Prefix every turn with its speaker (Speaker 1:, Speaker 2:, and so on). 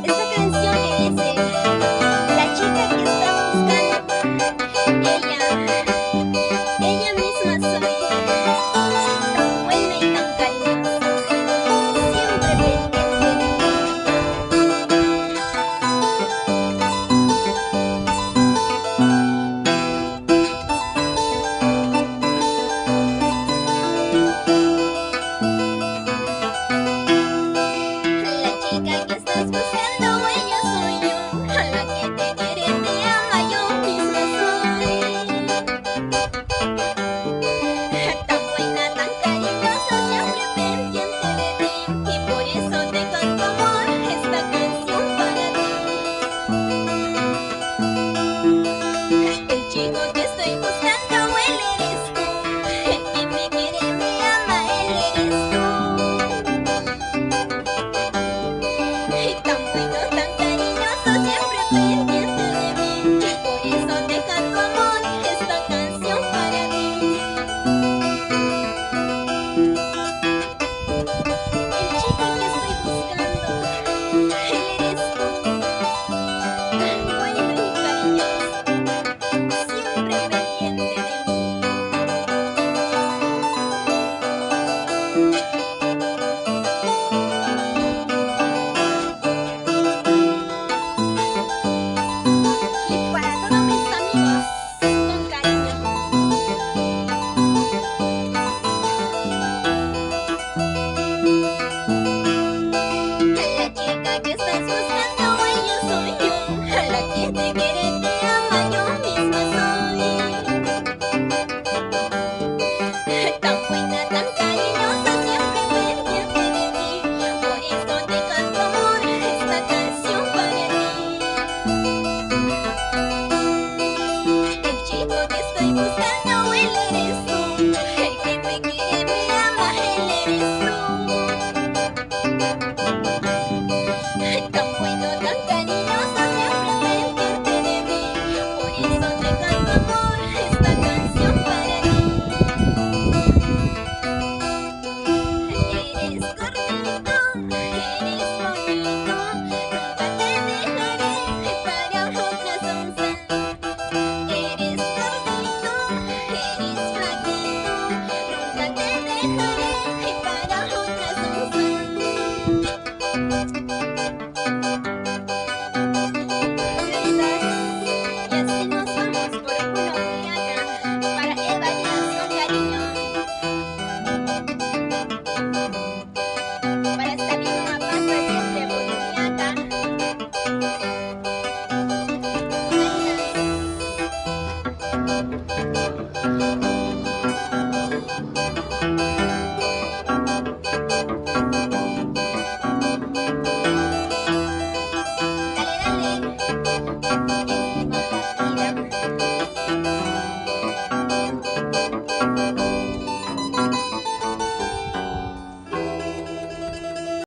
Speaker 1: Esta canción que dice, la chica que estás buscando, ella misma soy, tan buena y tan cariñosa, siempre pendiente de mí. La chica que estás buscando, ella soy yo, a la que te quiere, te ama, yo misma soy. Tan buena, tan cariñosa, siempre pendiente de ti, y por eso te canto amor, esta canción para ti. El chico que estoy buscando, él eres tú, el que me quiere, me ama, él eres tú. Tan bueno, tan cariñoso, siempre pendiente de mí, y por eso te canto amor, esta canción para ti. El chico que estoy buscando, él eres tú, tan bueno y cariñoso, siempre pendiente de mí. Y para todos mis amigos, con cariño. La chica que estás buscando, ella soy yo, a la que te quiere, te ama, yo misma soy. Tan buena, tan cariñosa, siempre pendiente de mí, por eso te canto amor, esta canción para ti. El chico que estoy buscando, él eres tú, el que me quiere, me ama, él eres tú. Tan bueno, tan cariñoso, siempre pendiente de mí, por eso te canto amor, esta canción para ti. Eres gordito, eres bonito, nunca te dejaré para otras onzas. Eres gordito, eres flaquito, nunca te dejaré para otras onzas. Y así nos vamos por Boliviaca, para Eva Díaz con cariño, para Sabino Mapasa siempre Boliviaca. Dale, dale, que es mi vida.